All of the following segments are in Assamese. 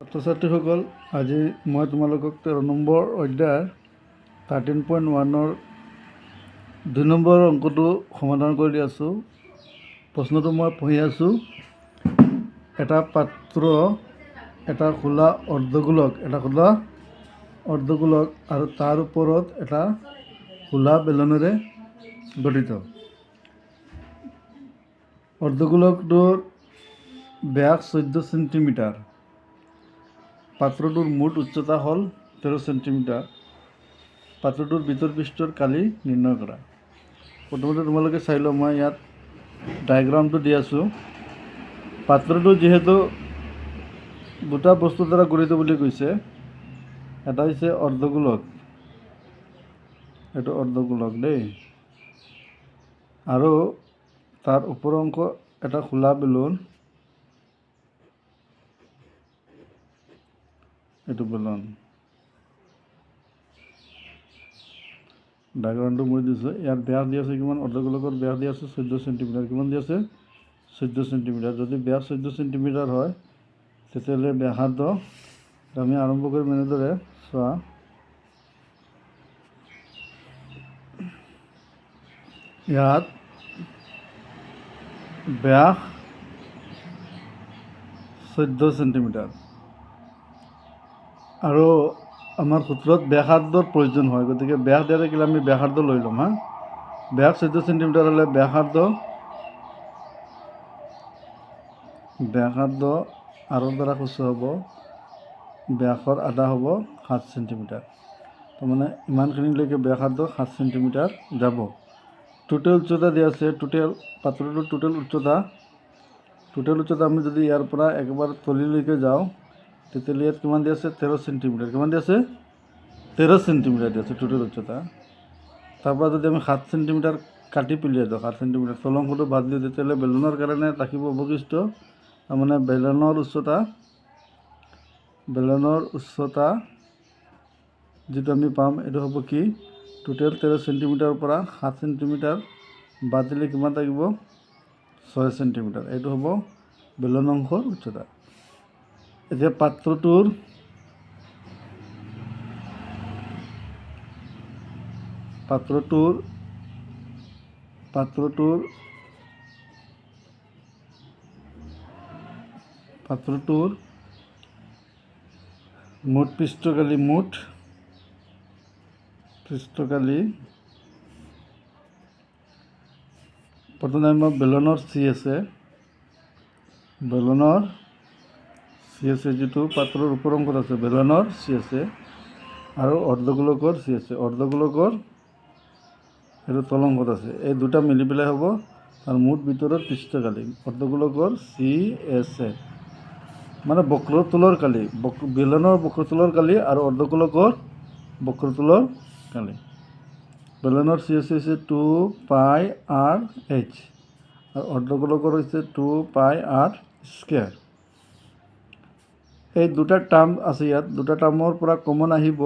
ছাত্ৰ-ছাত্ৰীসকল, আজি মই তোমালোকক 13 নম্বৰ অধ্যায়ৰ 13.1-ৰ 2 নম্বৰ অংকটো সমাধান কৰি আছোঁ। প্ৰশ্নটো মই পঢ়ি আছোঁ। এটা পাত্ৰ, এটা খোলা অৰ্ধগোলক, আৰু তাৰ ওপৰত এটা খোলা বেলনেৰে গঠিত। অৰ্ধগোলকটোৰ ব্যাস 14 সেন্টিমিটাৰ। পাত্ৰটোৰ মুঠ উচ্চতা হ'ল 13 সেন্টিমিটাৰ। পাত্ৰটোৰ ভিতৰ পৃষ্ঠৰ কালি নিৰ্ণয় কৰা। প্ৰথমতে তোমালোকে চাই লওঁ, মই ইয়াত ডায়েগ্ৰামটো দি আছোঁ। পাত্ৰটো যিহেতু দুটা বস্তুৰ দ্বাৰা গঠিত বুলি কৈছে, এটা হৈছে অৰ্ধগোলক, এইটো অৰ্ধগোলক দেই, আৰু তাৰ ওপৰ অংশ এটা খোলা বেলুন, এইটো বেলুন। ডায়েগ্ৰামটো মই দিছোঁ। ইয়াত ব্যাস দি আছে কিমান? অৰ্ধগোলকৰ ব্যাস দি আছে 14 সেন্টিমিটাৰ। কিমান দি আছে? 14 সেন্টিমিটাৰ। যদি ব্যাস 14 সেন্টিমিটাৰ হয়, তেতিয়াহ'লে ব্যাসাৰ্ধ আমি আৰম্ভ কৰিম এনেদৰে। চোৱা, ইয়াত ব্যাস 14 সেন্টিমিটাৰ, আৰু আমাৰ সূত্ৰত ব্যাসাৰ্ধৰ প্ৰয়োজন হয়, গতিকে ব্যাস দিয়া থাকিলে আমি ব্যাসাৰ্ধ লৈ ল'ম। ব্যাস 14 সেন্টিমিটাৰ হ'লে ব্যাসাৰ্ধ আৰৰ দ্বাৰা সূচাব হ'ব, ব্যাসৰ আধা হ'ব 7 সেন্টিমিটাৰ। তাৰমানে ইমানখিনিলৈকে ব্যাসাৰ্ধ 7 সেন্টিমিটাৰ যাব। টোটেল উচ্চতা দিয়া আছে, পাত্ৰটোৰ টোটেল উচ্চতা আমি যদি ইয়াৰ পৰা একেবাৰে তলিলৈকে যাওঁ, তেতিয়াহ'লে ইয়াত কিমান দি আছে? 13 সেন্টিমিটাৰ। কিমান দি আছে? 13 সেন্টিমিটাৰ দি আছে টোটেল উচ্চতা। তাৰপৰা যদি আমি 7 সেন্টিমিটাৰ কাটি পেলাই দিওঁ, 7 সেন্টিমিটাৰ তল অংশটো বাদ দিওঁ, তেতিয়াহ'লে বেলুনৰ কাৰণে থাকিব অৱশিষ্ট, তাৰমানে বেলুনৰ উচ্চতা যিটো আমি পাম, এইটো হ'ব কি? টোটেল 13 সেন্টিমিটাৰৰ পৰা 7 সেন্টিমিটাৰ বাদ দিলে কিমান থাকিব? 6 সেন্টিমিটাৰ। এইটো হ'ব বেলুন অংশৰ উচ্চতা। এতিয়া পাত্ৰটোৰ মুঠ পৃষ্ঠকালি, প্ৰথমে আমাৰ বেলুনৰ চি আছে, যিটো পাত্ৰৰ ওপৰ অংশত আছে, বেলুনৰ চি আছে, আৰু অৰ্ধগোলকৰ চি আছে। অৰ্ধগোলকৰ সেইটো তল অংশত আছে। এই দুটা মিলি পেলাই হ'ব তাৰ মুঠ ভিতৰত পৃষ্ঠকালি। অৰ্ধগোলকৰ চি এছ এ মানে বক্ৰতলৰ কালি, বেলুনৰ বক্ৰতলৰ কালি আৰু অৰ্ধগোলকৰ বক্ৰতলৰ কালি। বেলুনৰ চি এছ হৈছে 2πr/h আৰু অৰ্ধগোলকৰ হৈছে 2πr স্কুৱেৰ। এই দুটা টাৰ্ম আছে ইয়াত, দুটা টাৰ্মৰ পৰা কমন আহিব।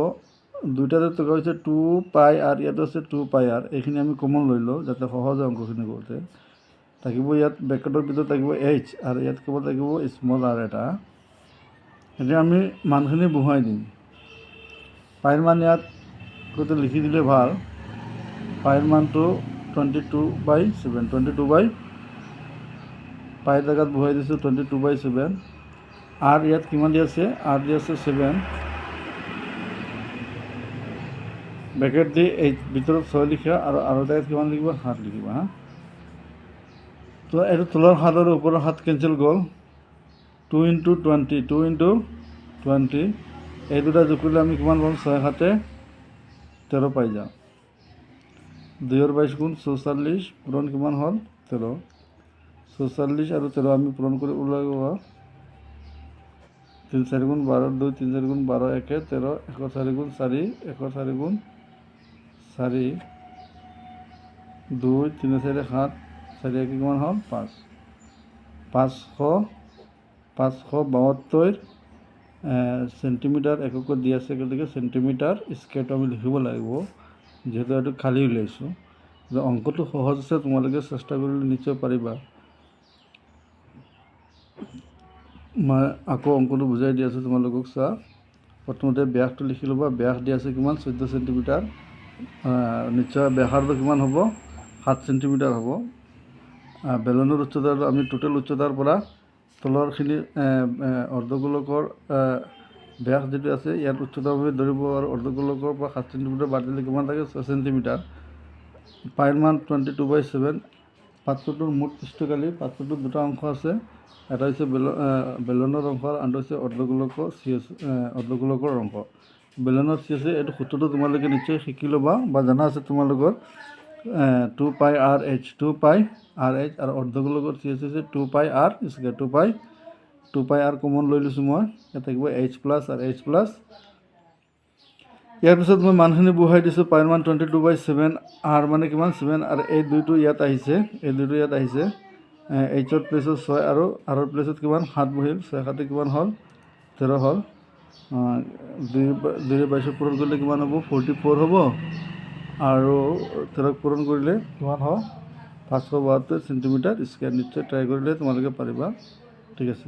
দুইটাতে থকা হৈছে 2πr, ইয়াতো আছে 2πr। এইখিনি আমি কমন লৈ লওঁ যাতে সহজ হয় অংকখিনি কৰোঁতে। থাকিব ইয়াত ব্ৰেকেটৰ ভিতৰত থাকিব h, আৰু ইয়াত কেৱল থাকিব স্মল r এটা। এতিয়া আমি মানখিনি বহুৱাই দিম। পাইৰ মান ইয়াত গোটেই লিখি দিলে ভাল। পাইৰ মানটো 22/7, পাইৰ জেগাত বহুৱাই দিছোঁ 22/7। r ইয়াত কিমান দি আছে? r দি আছে 7। ব্ৰেকেট দি এই ভিতৰত 6 লিখা, আৰু জেগাত কিমান লিখিব? 7 লিখিবা। তো এইটো তলৰ 7 আৰু ওপৰৰ 7 কেঞ্চেল গ'ল। 2 × 20, এই দুটা যোগ কৰিলে আমি কিমান পাম? 6 × 7 = 13 পাই যাওঁ। 2 × 22 = 44, পূৰণ কিমান হ'ল? 13। 44 আৰু 13 আমি পূৰণ কৰি ওলাই গ'ল। 3 × 4 = 12, 2 × 3 = 4 = 12, 1 = 13, 1 × 4 = 4, 1 × 4 = 4, 2 × 3 = 4, 7, 4 × 1 কিমান হ'ল? 5। 572 সেন্টিমিটাৰ এককত দি আছে, গতিকে সেন্টিমিটাৰ স্কুৱেৰটো আমি লিখিব লাগিব, যিহেতু এইটো খালী উলিয়াইছোঁ। অংকটো সহজ আছে, তোমালোকে চেষ্টা কৰিলে নিশ্চয় পাৰিবা। মই আকৌ অংকটো বুজাই দি আছোঁ তোমালোকক। চোৱা, প্ৰথমতে ব্যাসটো লিখি ল'বা। ব্যাস দি আছে কিমান? 14 চেণ্টিমিটাৰ। নিশ্চয় ব্যাসাৰ্ধ কিমান হ'ব? 7 চেণ্টিমিটাৰ হ'ব। বেলুনৰ উচ্চতাটো আমি টোটেল উচ্চতাৰ পৰা তলৰখিনি অৰ্ধগোলকৰ ব্যাস যিটো আছে ইয়াত উচ্চতা আমি ধৰিব আৰু অৰ্ধগোলকৰ পৰা 7 চেণ্টিমিটাৰ বাদ দিলে কিমান থাকে? 6 চেণ্টিমিটাৰ। পাইৰ মান 22/7। পাত্ৰটোৰ মুঠ পৃষ্ঠকালি। পাত্ৰটোৰ দুটা অংশ আছে, এটা হৈছে বেলুনৰ অংশ আৰু আনটো হৈছে অৰ্ধগোলকৰ অংশ। বেলুনৰ চি আছে, এইটো সূত্ৰটো তোমালোকে নিশ্চয় শিকি ল'বা বা জনা আছে তোমালোকৰ। 2πRh 2πRh আৰু অৰ্ধগোলকৰ চি আছে 2πr স্কুৱেৰ। 2πr কমন লৈ লৈছোঁ মই। ইয়াত থাকিব h প্লাছ আৰু h প্লাছ। ইয়াৰ পিছত মই মানখিনি বহাই দিছোঁ। পাইৰ মান 22/7। r মানে কিমান? 7 আৰু এই দুইটো ইয়াত আহিছে, এইচৰ প্লেচত 6 আৰু আৰৰ প্লেচত কিমান? 7 বহিল। 6 7 কিমান হ'ল? 13 হ'ল। 2 পূৰণ কৰিলে কিমান হ'ব? 44 হ'ব। আৰু 13 পূৰণ কৰিলে কিমান হয়? 572 চেণ্টিমিটাৰ স্কুৱেৰ। নিশ্চয় ট্ৰাই কৰিলে তোমালোকে পাৰিবা। ঠিক আছে।